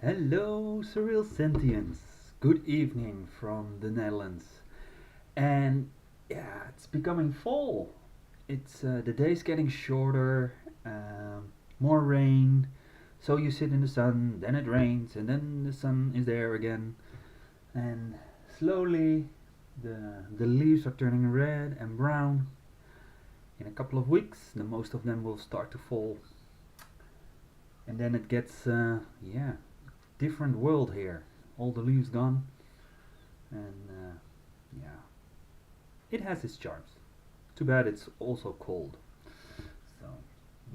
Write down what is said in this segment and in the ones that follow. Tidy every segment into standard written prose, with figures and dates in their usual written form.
Hello, surreal sentients. Good evening from the Netherlands. And yeah, it's becoming fall. It's the days getting shorter, more rain. So you sit in the sun, then it rains, and then the sun is there again. And slowly, the leaves are turning red and brown. In a couple of weeks, the most of them will start to fall, and then it gets different world here. All the leaves gone, and yeah, it has its charms. Too bad it's also cold. So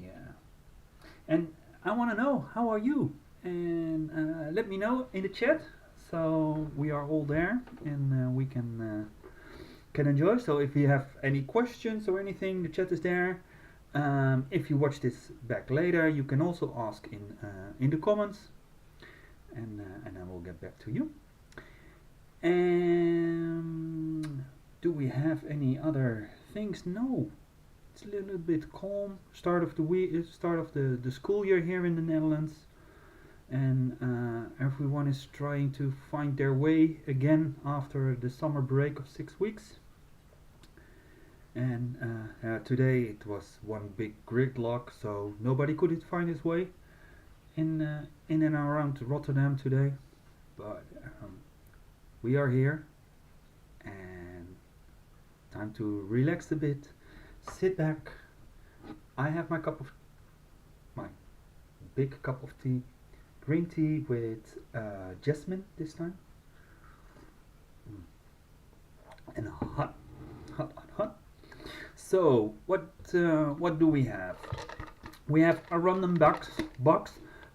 yeah, and I want to know, how are you? And let me know in the chat, so we are all there, and we can enjoy. So if you have any questions or anything, the chat is there. If you watch this back later, you can also ask in the comments, and I will get back to you. And do we have any other things? No, it's a little bit calm. Start of the week, start of the school year here in the Netherlands, and everyone is trying to find their way again after the summer break of 6 weeks. And today it was one big gridlock, so nobody could find his way in and around Rotterdam today. But we are here, and time to relax a bit, sit back. I have my big cup of tea, green tea with jasmine this time, and hot. So what do we have? We have a random box.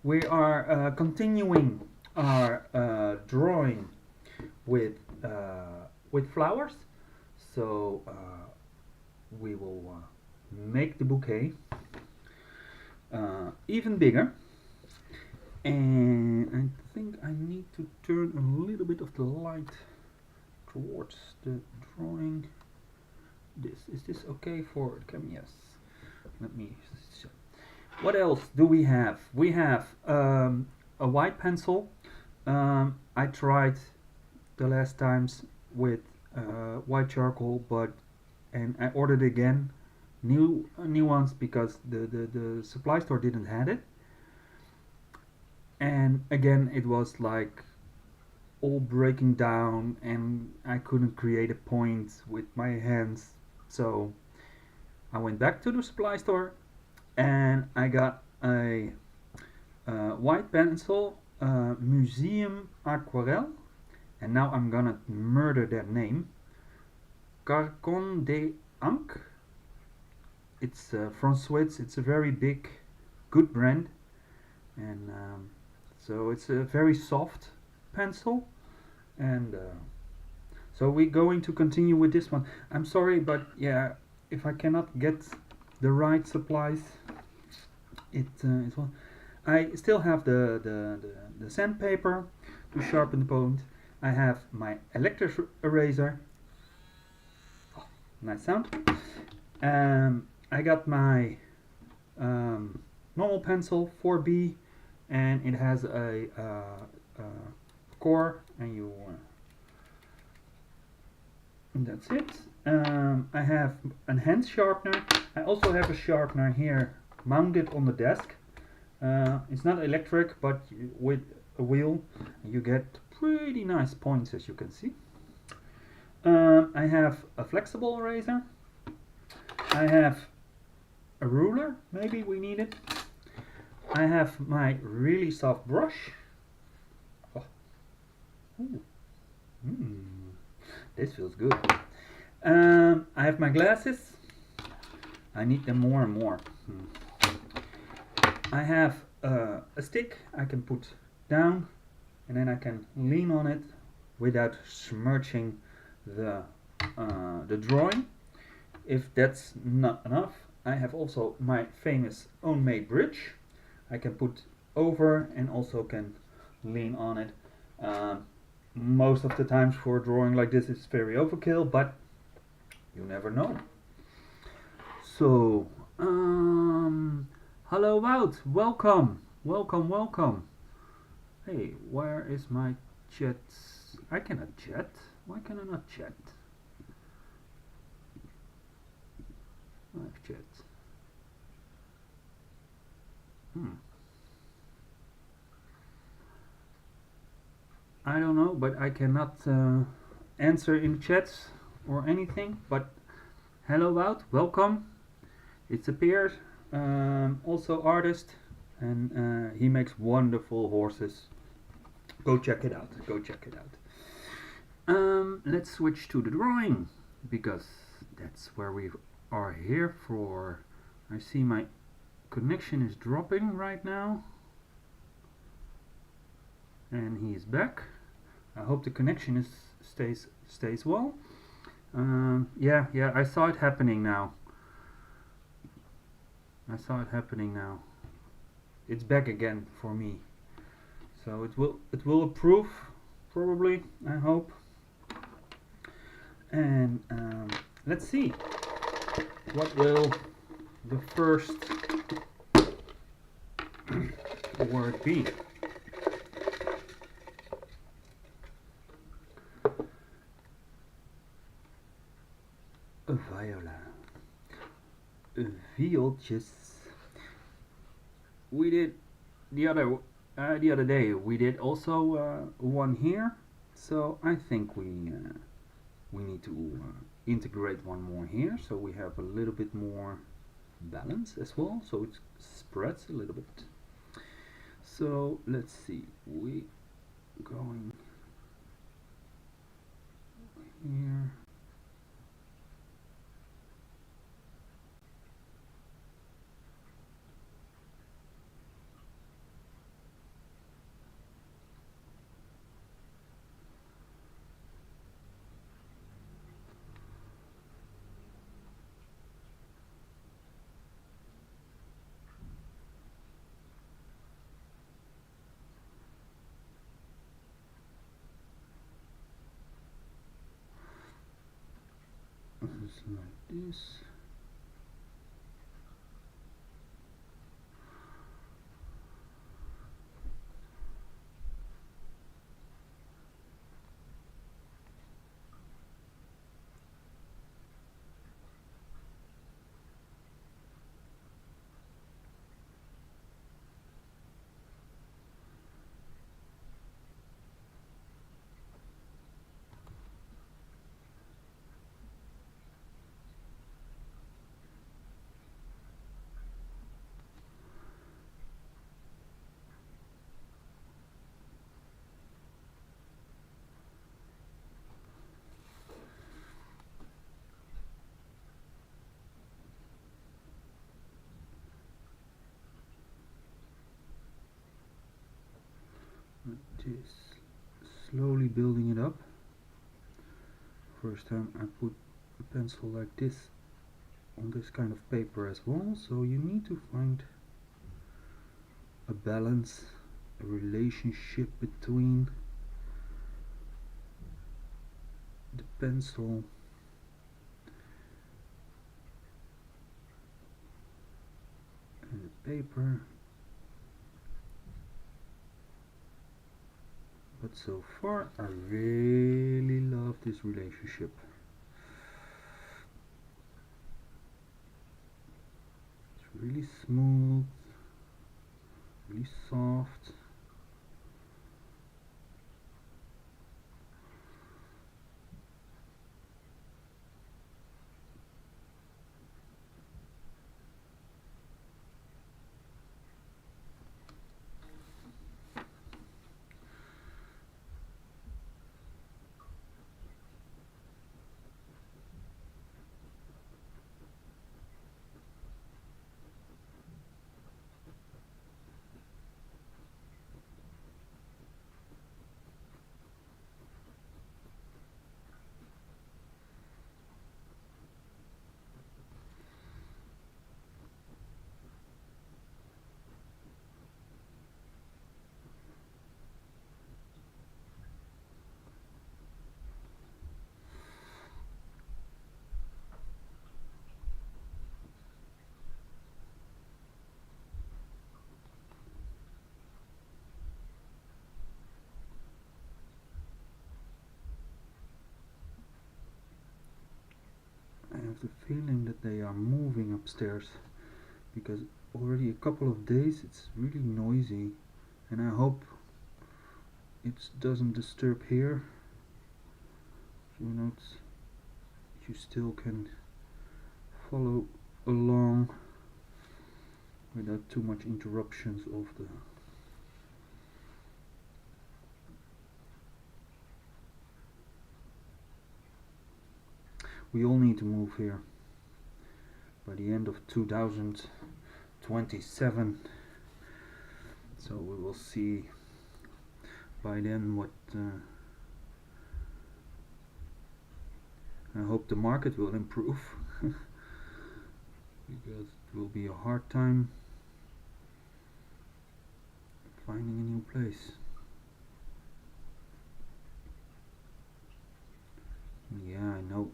We are continuing our drawing with flowers. So we will make the bouquet even bigger. And I think I need to turn a little bit of the light towards the drawing. Is this okay for the camera? Yes. Let me show. What else do we have? We have a white pencil. I tried the last times with white charcoal, and I ordered again new ones because the supply store didn't have it. And again, it was like all breaking down, and I couldn't create a point with my hands. So I went back to the supply store, and I got a white pencil, Museum Aquarel, and now I'm gonna murder that name. Carcon de Ancre. It's from Swiss. It's a very big, good brand, and so it's a very soft pencil, and so we're going to continue with this one. I'm sorry, but yeah, if I cannot get the right supplies, it's well. I still have the sandpaper to sharpen the point. I have my electric eraser. Oh, nice sound. I got my normal pencil 4B, and it has a core, and you. And that's it. I have a hand sharpener. I also have a sharpener here mounted on the desk. It's not electric, but with a wheel you get pretty nice points, as you can see. I have a flexible eraser. I have a ruler, maybe we need it. I have my really soft brush. Oh. This feels good. I have my glasses. I need them more and more. I have a stick I can put down, and then I can lean on it without smirching the drawing. If that's not enough, I have also my famous own-made bridge. I can put over and also can lean on it. Most of the times for drawing like this it's very overkill, but you never know. So hello Wout, welcome. Hey, where is my chat? I cannot chat. Why can I not chat? Live chat. Hmm. I don't know, but I cannot answer in chats or anything. But hello out, welcome. It's a peer, also artist, and he makes wonderful horses. Go check it out. Go check it out. Let's switch to the drawing because that's where we are here for. I see my connection is dropping right now, and he's back. I hope the connection stays well. Yeah, I saw it happening now. It's back again for me. So it will approve probably. I hope. And let's see what will the first word be. A viola. Viooltjes. We did the other day. We did also one here. So I think we need to integrate one more here, so we have a little bit more balance as well, so it spreads a little bit. So let's see, we going here. Just like this. Just slowly building it up. First time I put a pencil like this on this kind of paper as well, so you need to find a balance, a relationship between the pencil and the paper. But so far I really love this relationship. It's really smooth, really soft. the feeling that they are moving upstairs, because already a couple of days it's really noisy, and I hope it doesn't disturb here, so you still can follow along without too much interruptions of the we all need to move here by the end of 2027, so we will see by then what I hope the market will improve because it will be a hard time finding a new place. Yeah, I know.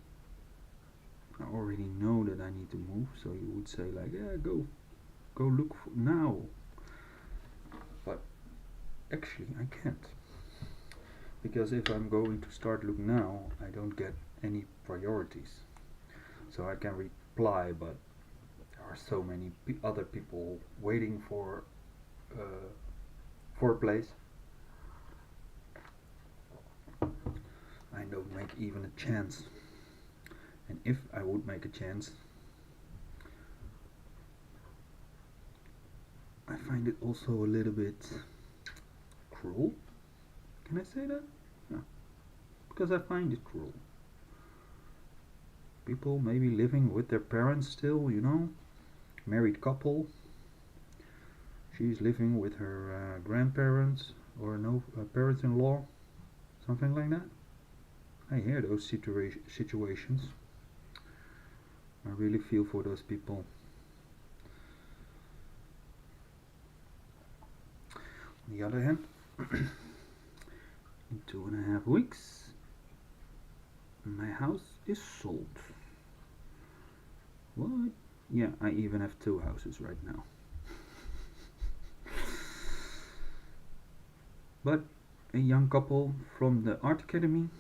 I already know that I need to move, so you would say like, yeah, go look for now. But actually I can't. Because if I'm going to start look now, I don't get any priorities. So I can reply, but there are so many other people waiting for a place. I don't make even a chance. And if I would make a chance, I find it also a little bit cruel. Can I say that? Yeah. Because I find it cruel. People maybe living with their parents still, married couple. She's living with her grandparents or no parents-in-law, something like that. I hear those situations. I really feel for those people. On the other hand, in 2.5 weeks, my house is sold. What? Yeah, I even have 2 houses right now. But a young couple from the art academy,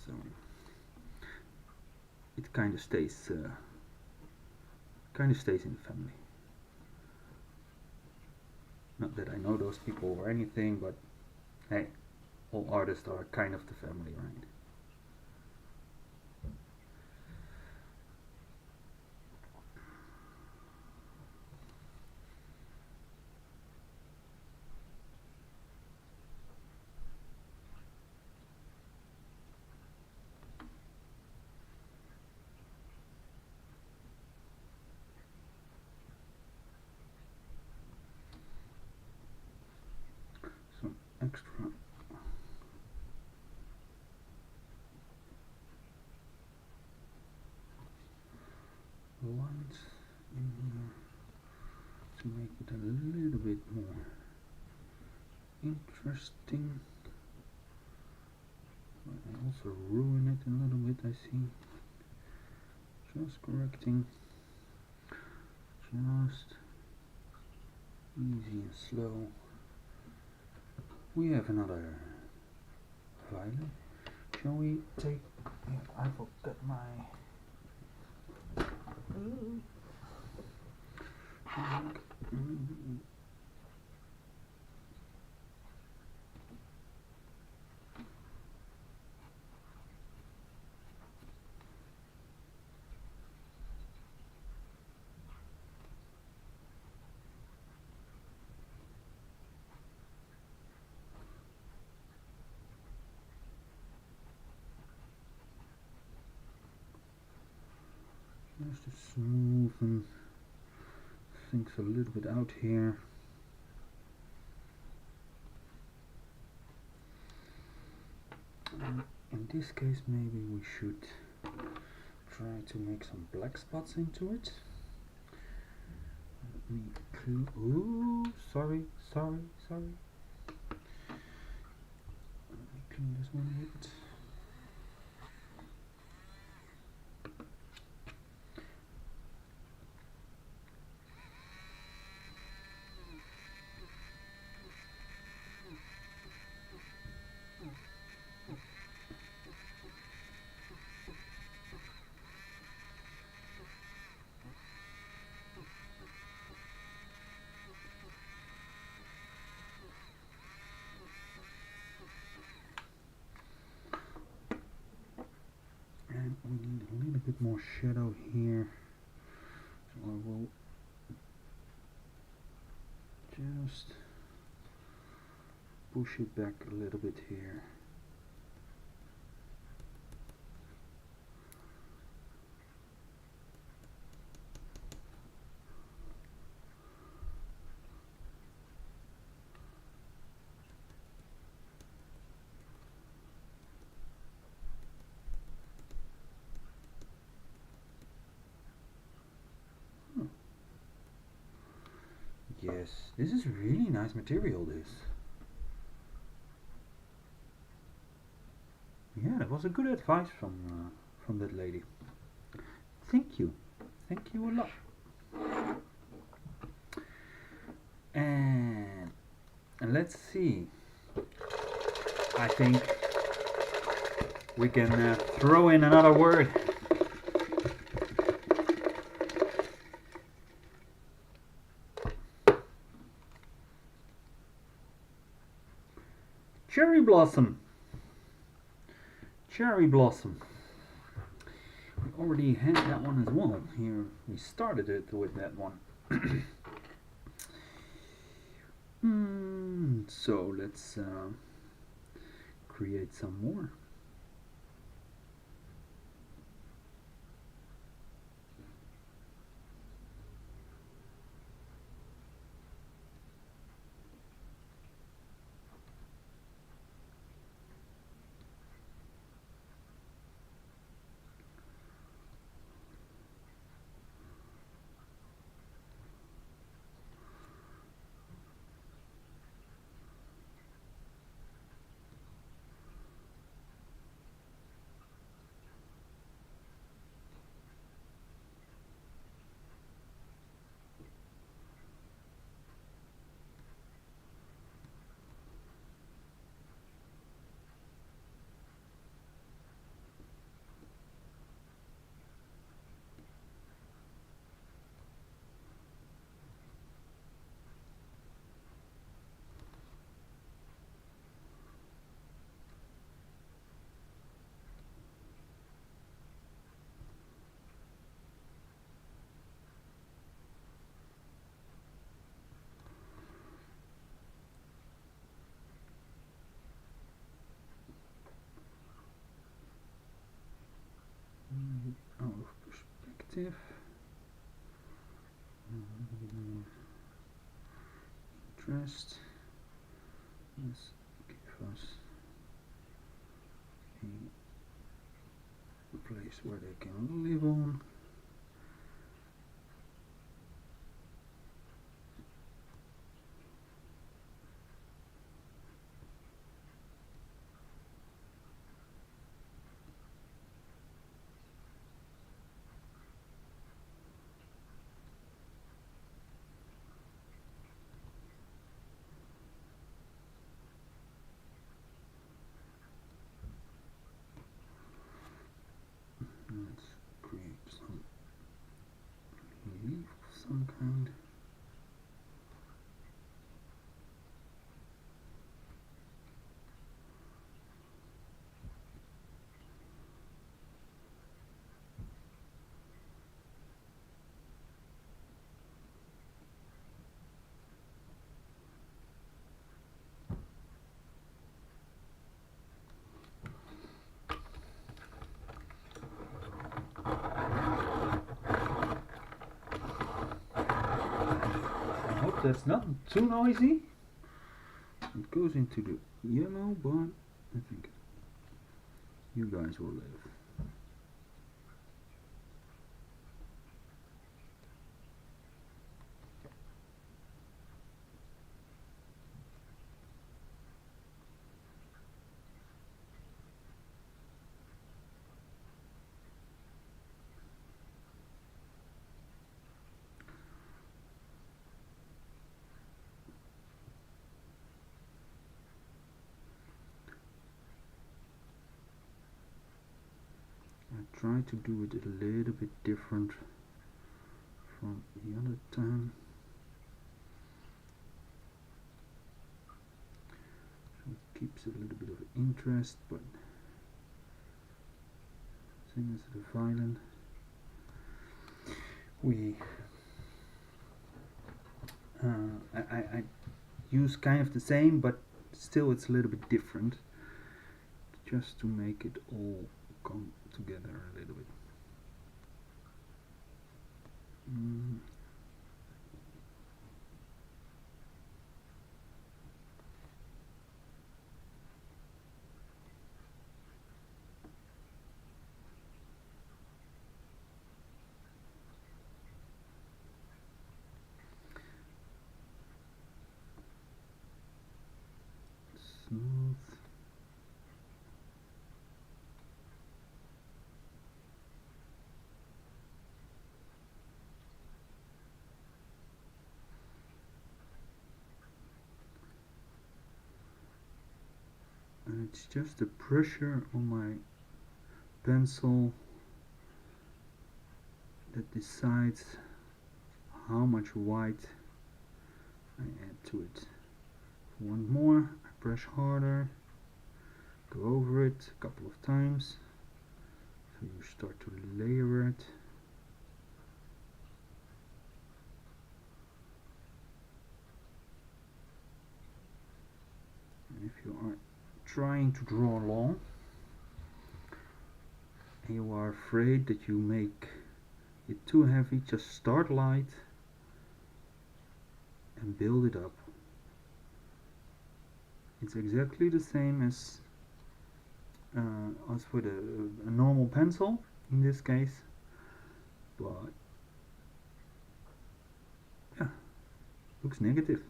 so it kind of stays in the family. Not that I know those people or anything, but hey, all artists are kind of the family, right? Some extra lines in here to make it a little bit more interesting. But I also ruin it a little bit, I see. Just correcting. Just easy and slow. We have another violet. Shall we take... I forgot my... Just to smoothen things a little bit out here. In this case, maybe we should try to make some black spots into it. Let me clean. Ooh, sorry. Let me clean this one a bit. bit more shadow here, so I will just push it back a little bit here. Yes, this is really nice material, this. Yeah, that was a good advice from that lady. Thank you. Thank you a lot. And let's see. I think we can throw in another word. Cherry blossom. Cherry blossom. We already had that one as well. Here we started it with that one. So let's create some more. Out of perspective. Interest. Let's give us a place where they can live on. Let's create some leaf of some kind. I hope that's not too noisy. It goes into the yellow, but I think you guys will live. I try to do it a little bit different from the other time. So it keeps a little bit of interest, but same as the violin. we I use kind of the same, but still it's a little bit different, just to make it all come together a little bit. Mm. Smooth. And it's just the pressure on my pencil that decides how much white I add to it. If I want more, I press harder, go over it a couple of times, so you start to layer it. And if you are trying to draw long and you are afraid that you make it too heavy, just start light and build it up. It's exactly the same as with a normal pencil in this case, but yeah, looks negative.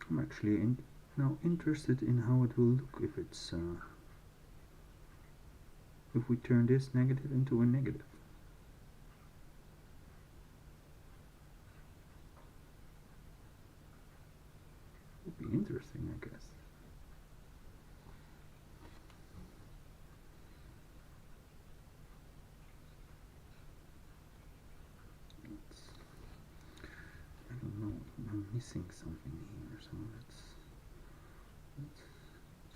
I'm actually now interested in how it will look if it's if we turn this negative into a negative. Would be interesting, I guess. I don't know, I'm missing something here, so let's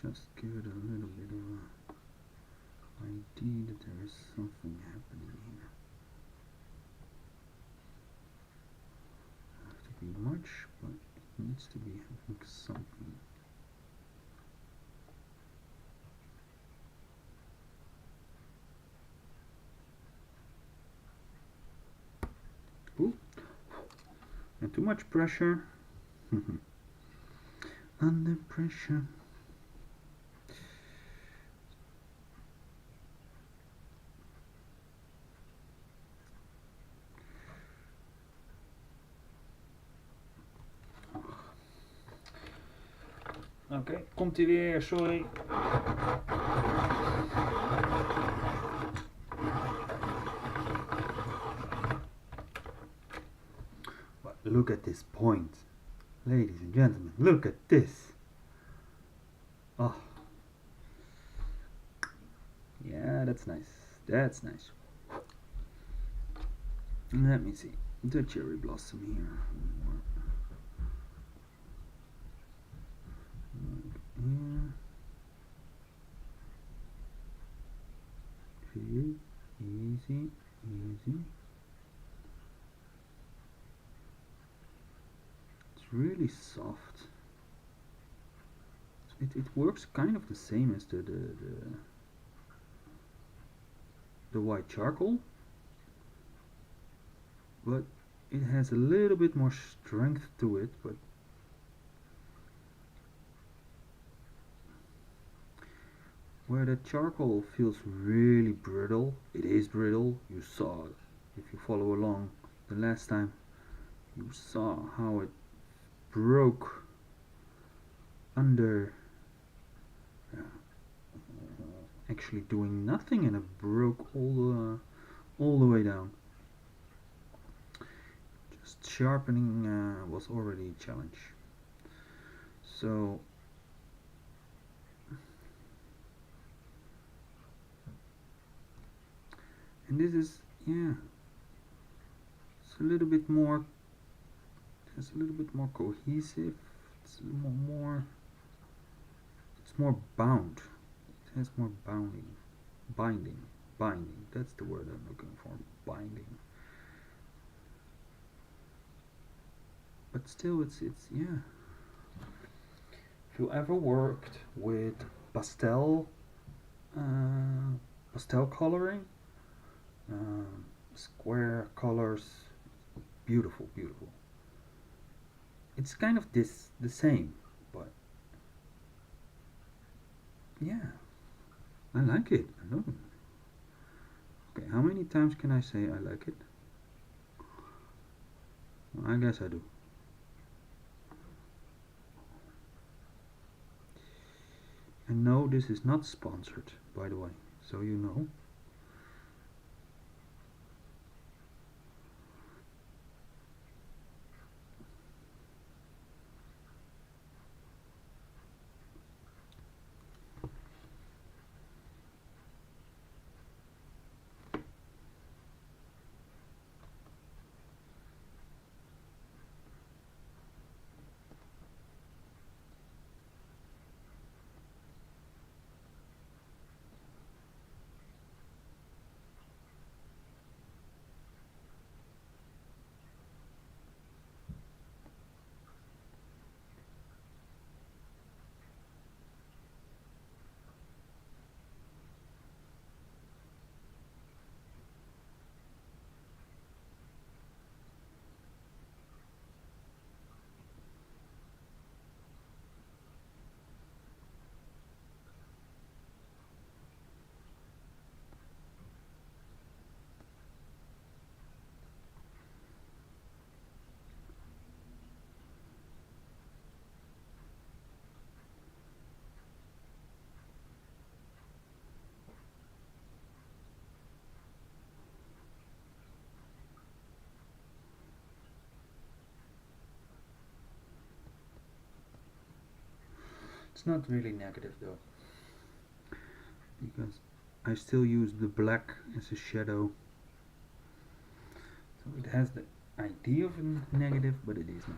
just give it a little bit of a idea that there is something happening here. Doesn't have to be much, but it needs to be having something. Ooh. And too much pressure. Under pressure. Oké, komt hij weer, sorry. But look at this point. Ladies and gentlemen, look at this. Oh. Yeah, that's nice. That's nice. Let me see. The cherry blossom here. Here. Easy, easy. It's really soft. It works kind of the same as the white charcoal, but it has a little bit more strength to it. But where the charcoal feels really brittle, it is brittle. You saw it if you follow along the last time. You saw how it broke under actually doing nothing, and it broke all the way down. Just sharpening was already a challenge. So and this is, yeah, it's a little bit more It's a little bit more cohesive. It's more. It's more bound. It has more bounding, binding. That's the word I'm looking for. Binding. But still, it's yeah. If you ever worked with pastel, uh, pastel coloring, square colors, beautiful, beautiful. It's kind of the same, but yeah, I like it. I know. Okay, how many times can I say I like it? Well, I guess I do. And no, this is not sponsored, by the way, so you know. It's not really negative though, because I still use the black as a shadow. So it has the idea of a negative, but it is not.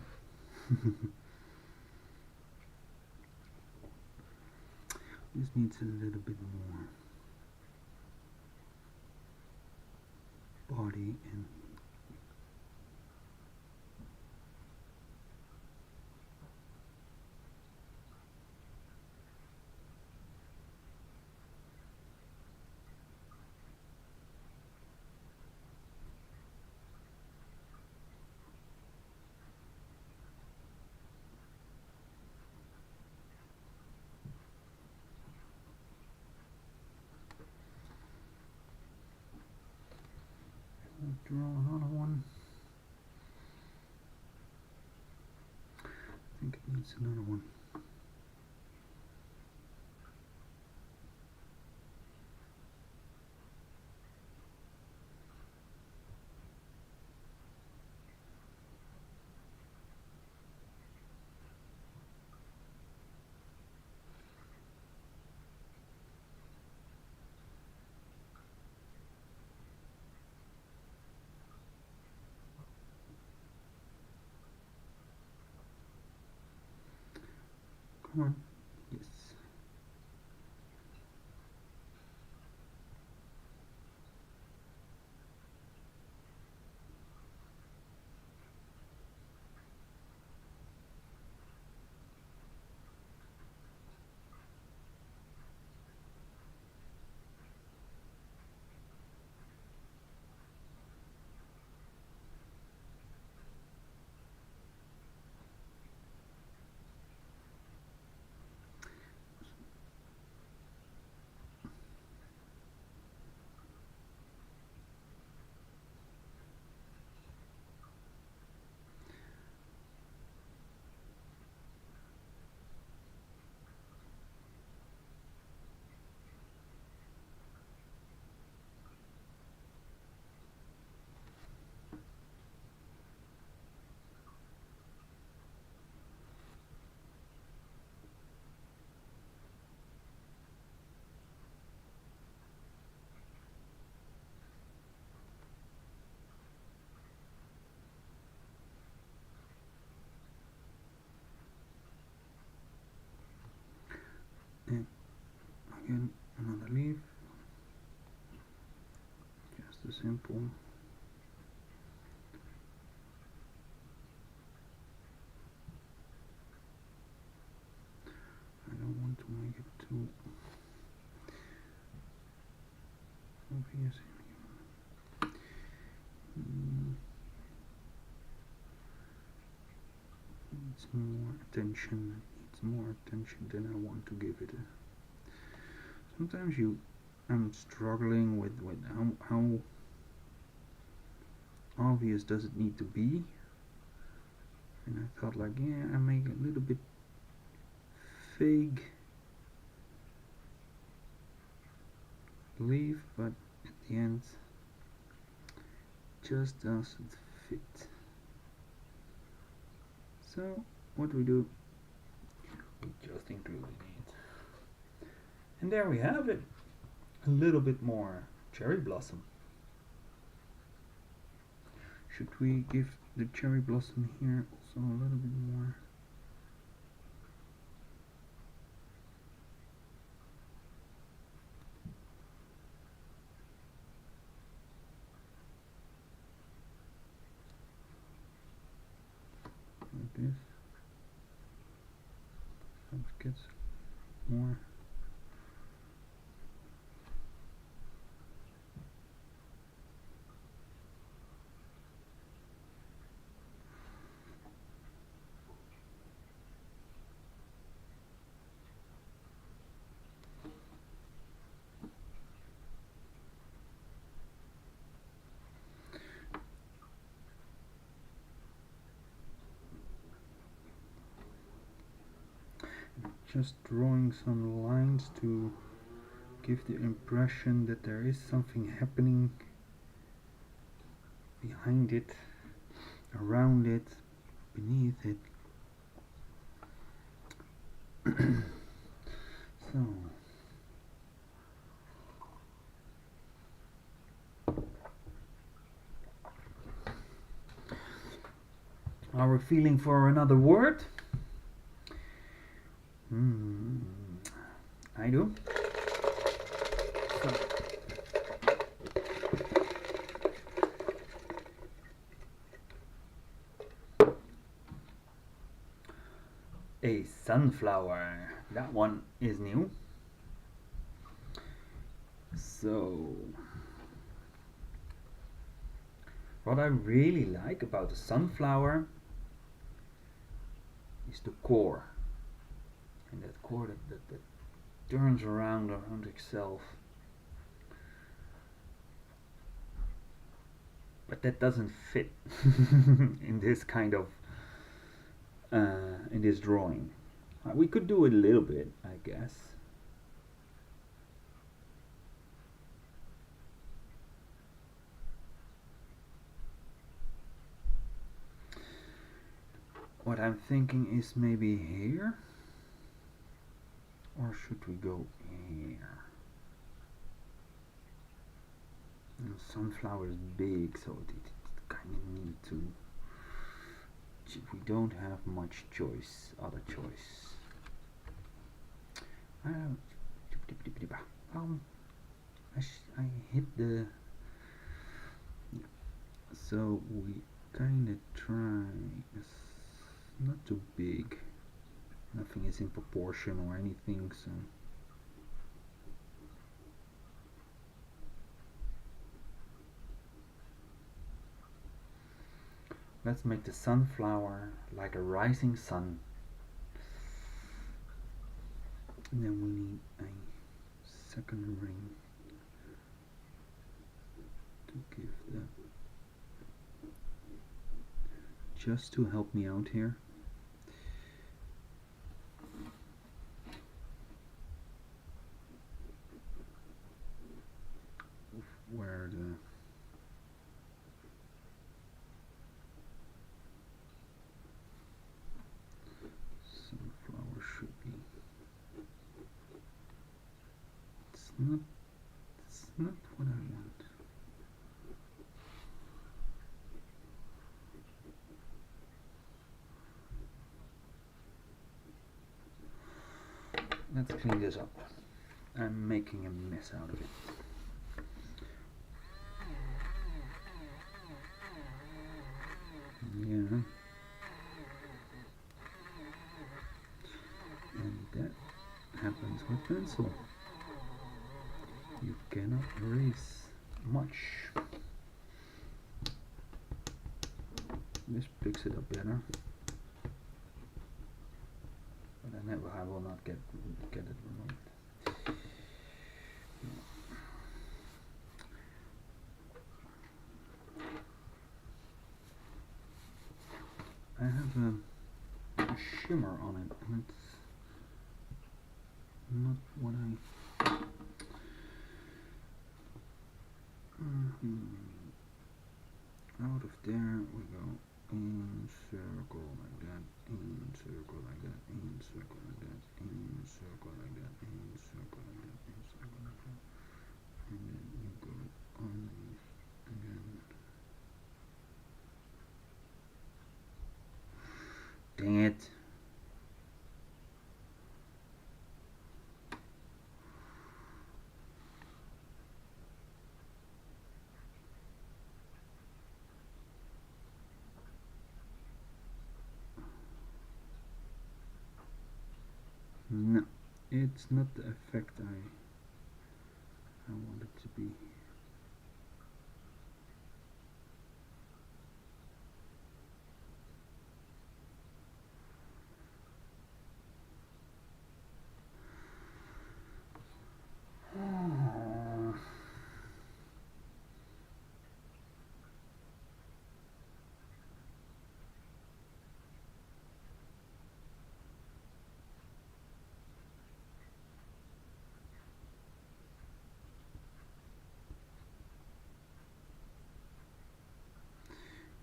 This needs a little bit more body and draw another one. I think it needs another one. Come on. Yes. simple. I don't want to make it too obvious. Needs more attention. Needs more attention than I want to give it. Sometimes I'm struggling with how obvious does it need to be, and I thought like, yeah, I make it a little bit vague leaf, but at the end just doesn't fit. So what we do, we just include it, and there we have it. A little bit more cherry blossom. Should we give the cherry blossom here also a little bit more? Like this. So it gets more. Just drawing some lines to give the impression that there is something happening behind it, around it, beneath it. So are we feeling for another word? I do. So. A sunflower. That one is new. So what I really like about the sunflower is the core. And that core that turns around itself. But that doesn't fit in this kind of in this drawing. We could do it a little bit, I guess. What I'm thinking is maybe here. Or should we go here? And sunflower is big, so it kind of need to. We don't have much choice, other choice. I hit the. So we kind of try. It's not too big. Nothing is in proportion or anything, so let's make the sunflower like a rising sun. And then we need a second ring to give the, just to help me out here. Where the sunflower should be. It's not what I want. Let's clean this up. I'm making a mess out of it. Yeah. And that happens with pencil. You cannot erase much. This picks it up better. But I will not get it removed. I have a shimmer on it, and it's not what I. Out of there we go. In circle like that. In circle like that. In circle like that. In circle like that. In circle like that. In circle like that. And then you go underneath again. Dang it. No, it's not the effect I want it to be.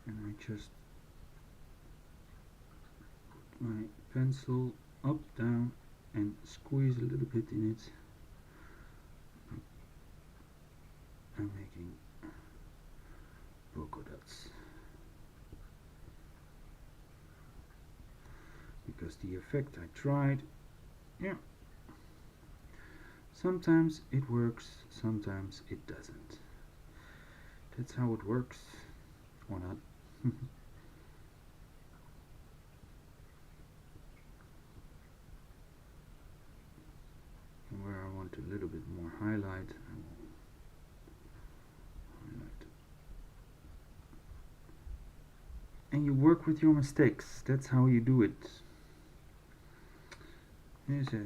And I just put my pencil up, down, and squeeze a little bit in it. I'm making polka dots. Because the effect I tried, yeah, sometimes it works, sometimes it doesn't. That's how it works, or not. And where I want a little bit more highlight, I will highlight it. And you work with your mistakes. That's how you do it. Here's a okay.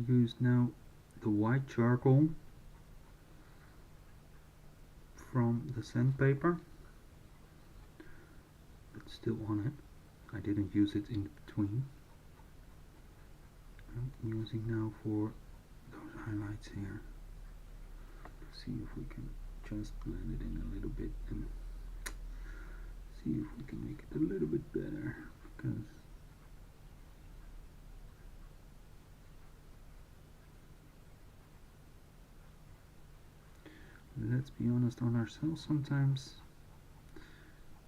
use now the white charcoal from the sandpaper. It's still on it. I didn't use it in between. I'm using now for those highlights here. See if we can just blend it in a little bit and see if we can make it a little bit better, because let's be honest on ourselves, sometimes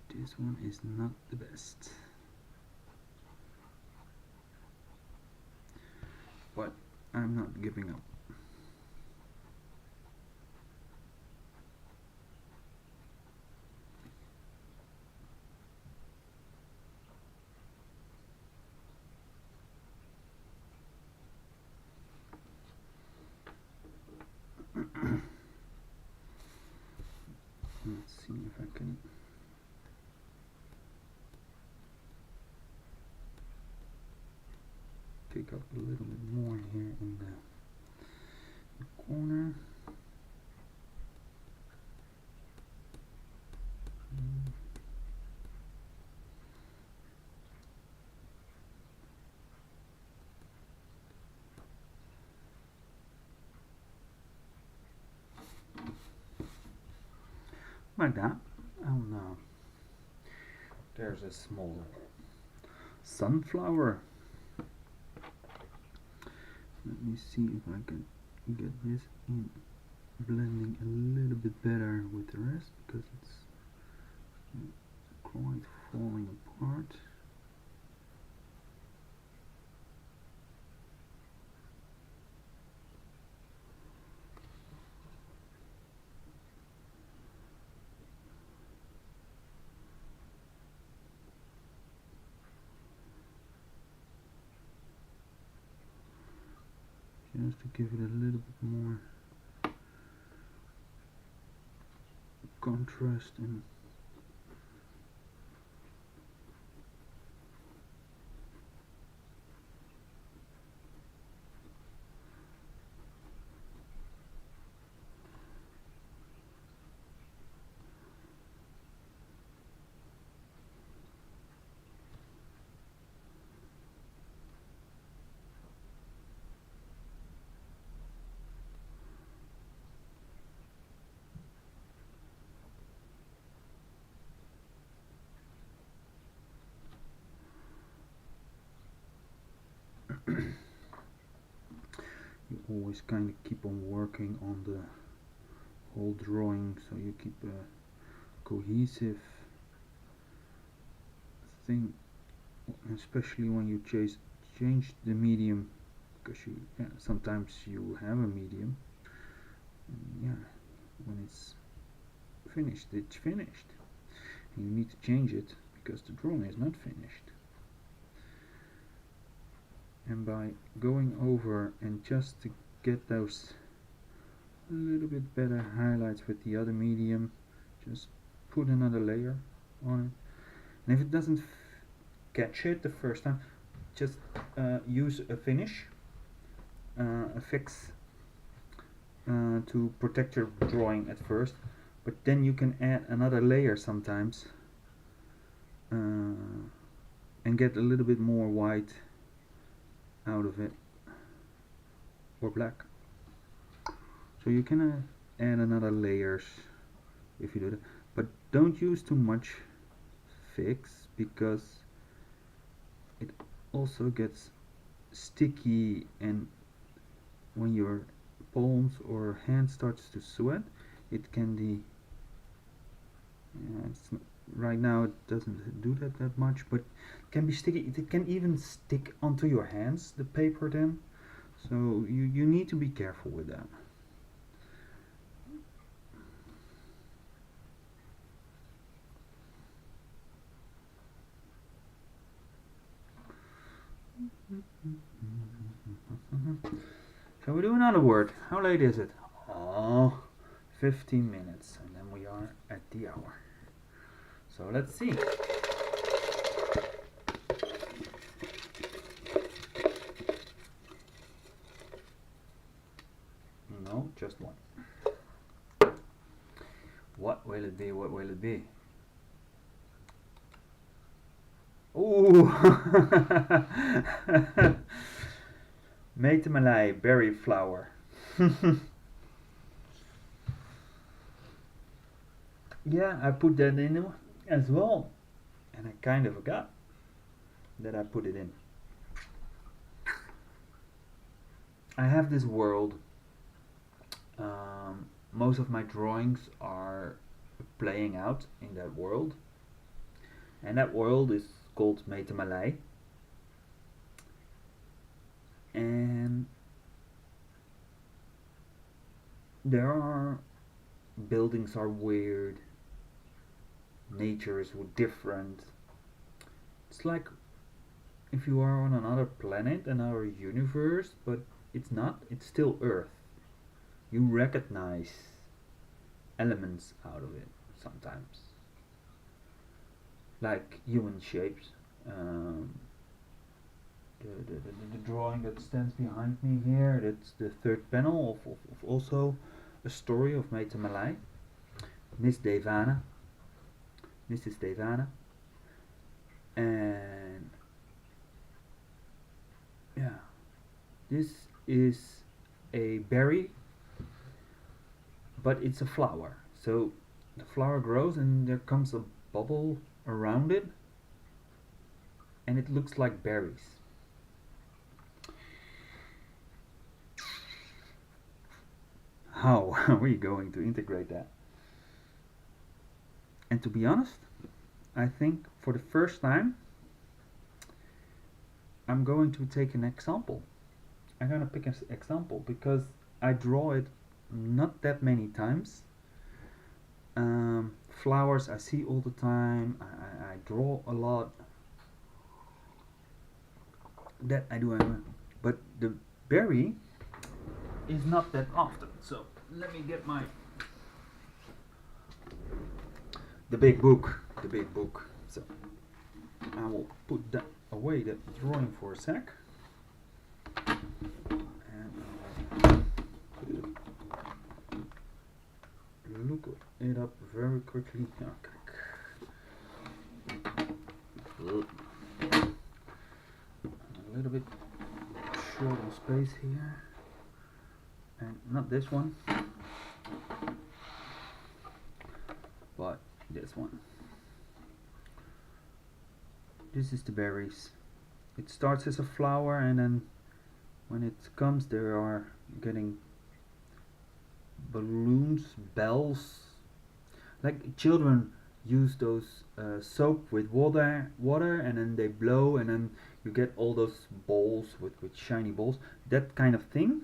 this one is not the best, but I'm not giving up. Let's see if I can pick up a little bit more here in the corner. Like that. Oh no. There's a small sunflower. Let me see if I can get this in blending a little bit better with the rest, because it's quite falling apart. Just to give it a little bit more contrast and you always kind of keep on working on the whole drawing, so you keep a cohesive thing, especially when you change the medium, because sometimes you have a medium, and when it's finished, it's finished, and you need to change it because the drawing is not finished. And by going over and just to get those a little bit better highlights with the other medium, just put another layer on it. And if it doesn't catch it the first time, just use a finish, a fix, to protect your drawing at first, but then you can add another layer sometimes and get a little bit more white out of it, or black. So you can add another layers if you do that, but don't use too much fix, because it also gets sticky, and when your palms or hand starts to sweat, it can be right now it doesn't do that much, but it can be sticky. It can even stick onto your hands, the paper, then, so you need to be careful with that. Shall we do another word? How late is it? Oh, 15 minutes, and then we are at the hour. So let's see. What will it be? What will it be? Ooh! Malay berry flower. Yeah, I put that in as well. And I kind of forgot that I put it in. I have this world. Most of my drawings are playing out in that world. And that world is called Malay. And there are buildings are weird, nature is different. It's like if you are on another planet, another universe, but it's not, it's still Earth. You recognize elements out of it sometimes, like human shapes. The drawing that stands behind me here, that's the third panel of also a story of Meta Malay, Miss Devana. Mrs. Devana. And yeah, this is a berry, but it's a flower. So the flower grows and there comes a bubble around it, and it looks like berries. How are we going to integrate that? And to be honest, I think for the first time I'm going to take an example. I'm gonna pick an example because I draw it not that many times. Flowers I see all the time. I draw a lot. That I do, but the berry is not that often. So let me get my the big book. So I will put that away, that drawing for a sec. And I'll look it up very quickly. Okay. A little bit short on space here. And not this one, but this one. This is the berries. It starts as a flower, and then when it comes, there are getting balloons, bells. Like children use those soap with water, and then they blow, and then you get all those balls with shiny balls. That kind of thing.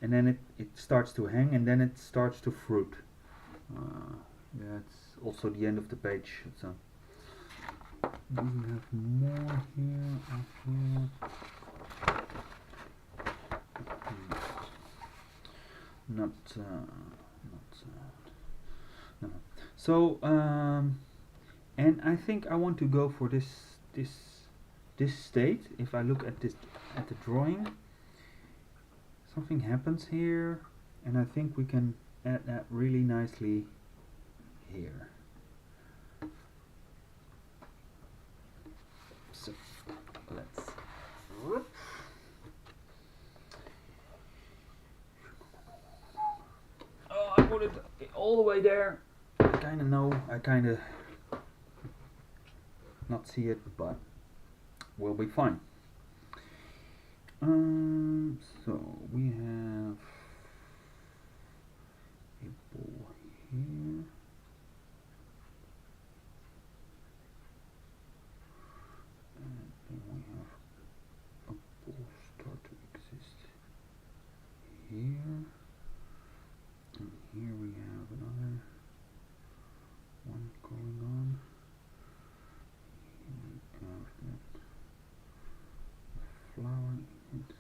And then it starts to hang, and then it starts to fruit. Yeah, it's also the end of the page. So we have more here, up here. Not no. So and I think I want to go for this state. If I look at the drawing, something happens here, and I think we can add that really nicely here. So let's I put it all the way there. I kinda know, I kinda not see it, but we'll be fine. So we have a ball here. And then we have a ball start to exist here. And here we have another one going on. Here we have that flower in it.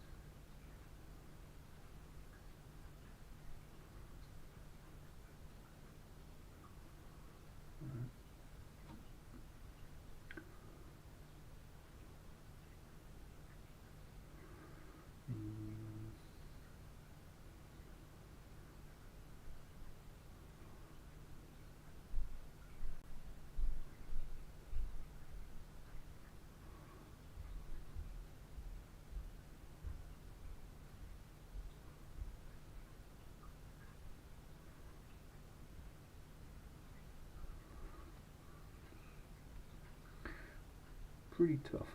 pretty tough.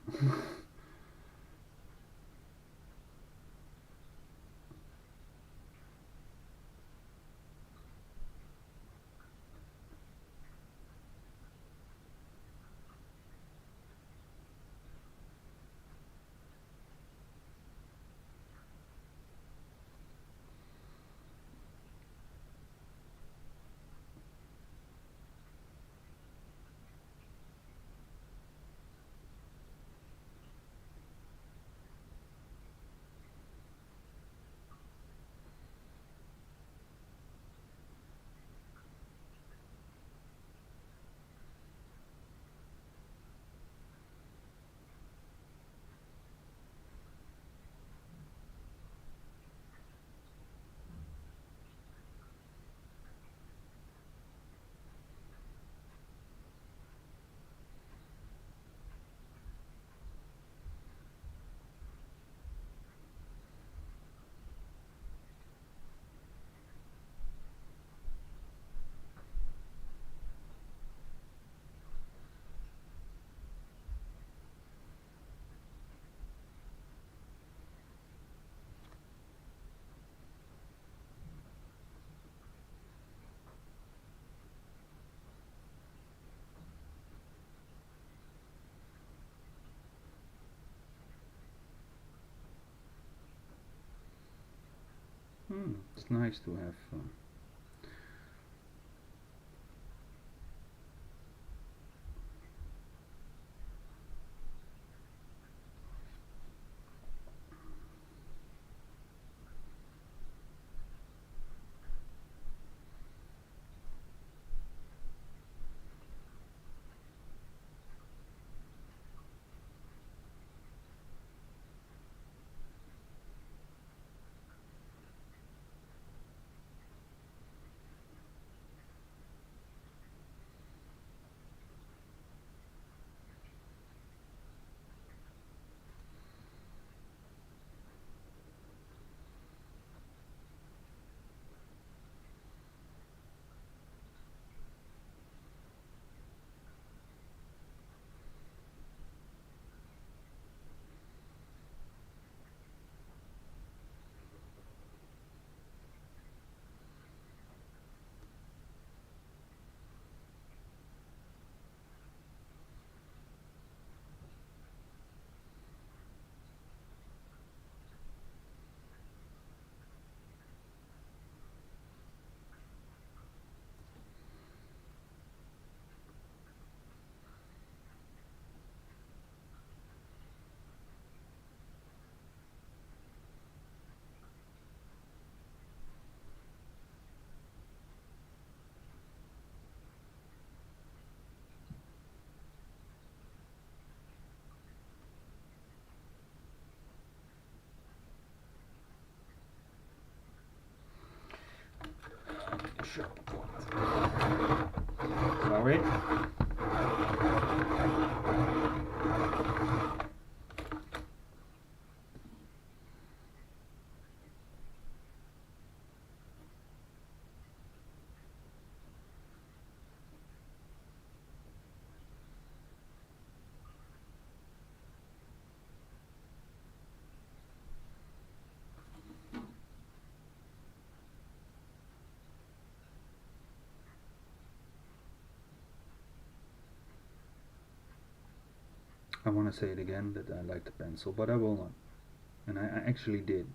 It's nice to have sorry. I want to say it again that I like the pencil, but I will not. And I actually did.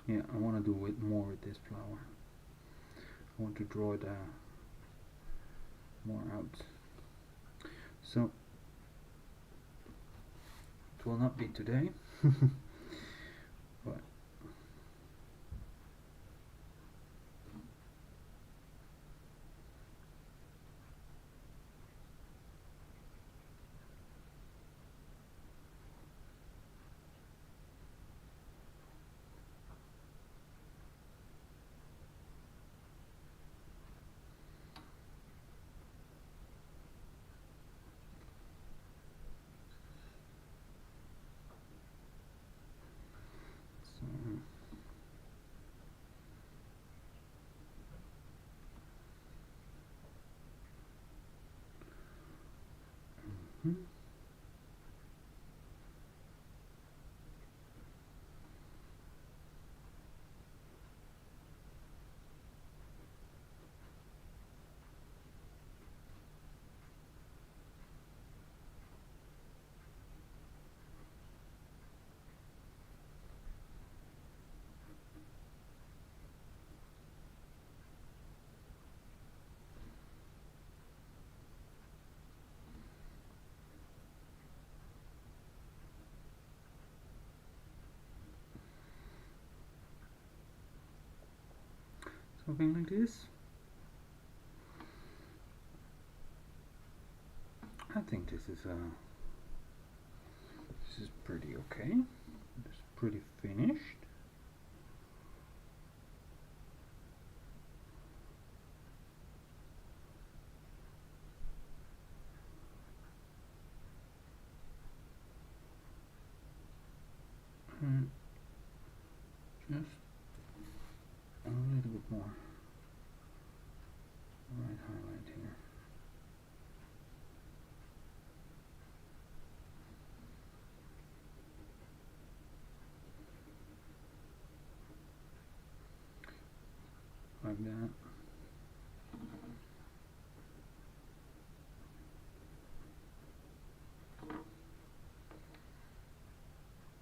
Yeah, I want to do it more with this flower. I want to draw it more out. So it will not be today. But so hmm. Something like this. I think this is pretty okay. It's pretty finished. And just a little bit more right highlight here. Like that.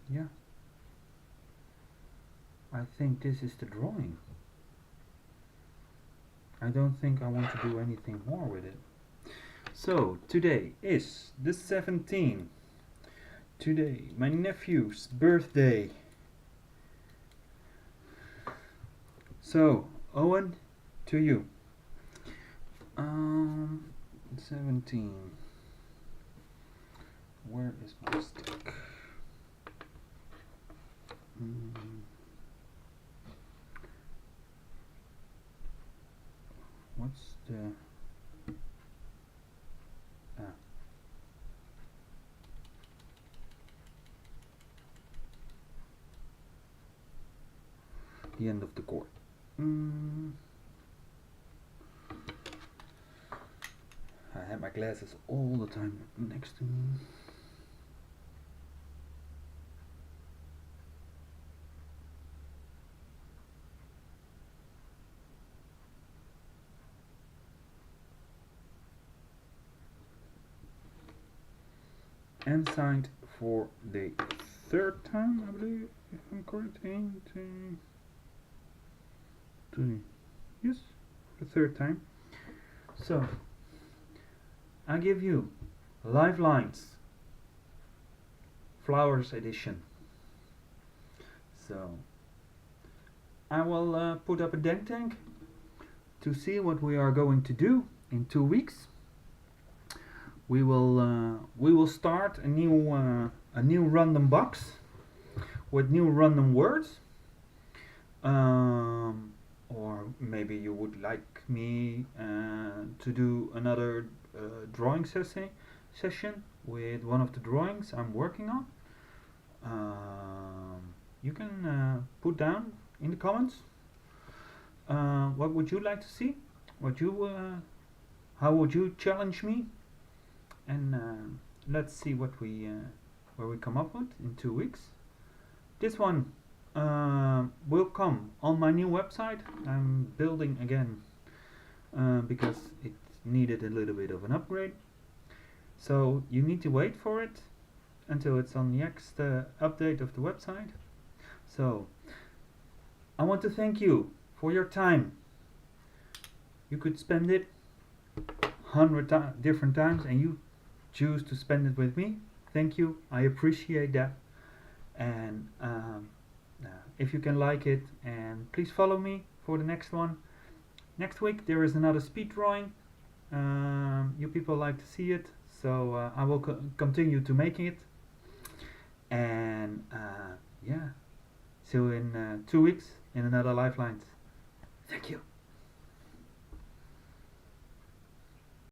Yeah. I think this is the drawing. I don't think I want to do anything more with it. So, today is the 17th. Today, my nephew's birthday. So, Owen, to you. 17. Where is my stick? What's the... the end of the cord. I have my glasses all the time next to me. And signed for the third time, I believe, if I'm correct. Yes, the third time. So, I give you Lifelines Flowers Edition. So, I will put up a denk tank to see what we are going to do in 2 weeks. We will start a new random box with new random words. Or maybe you would like me to do another drawing session with one of the drawings I'm working on. You can put down in the comments what would you like to see, how would you challenge me, and let's see what where we come up with in 2 weeks. This one will come on my new website. I'm building again because it needed a little bit of an upgrade. So you need to wait for it until it's on the next update of the website. So I want to thank you for your time. You could spend it 100 different times and you choose to spend it with me. Thank you. I appreciate that. And if you can like it, and please follow me for the next one. Next week there is another speed drawing. You people like to see it, so I will continue to making it. And yeah, see you in 2 weeks in another Lifelines. Thank you.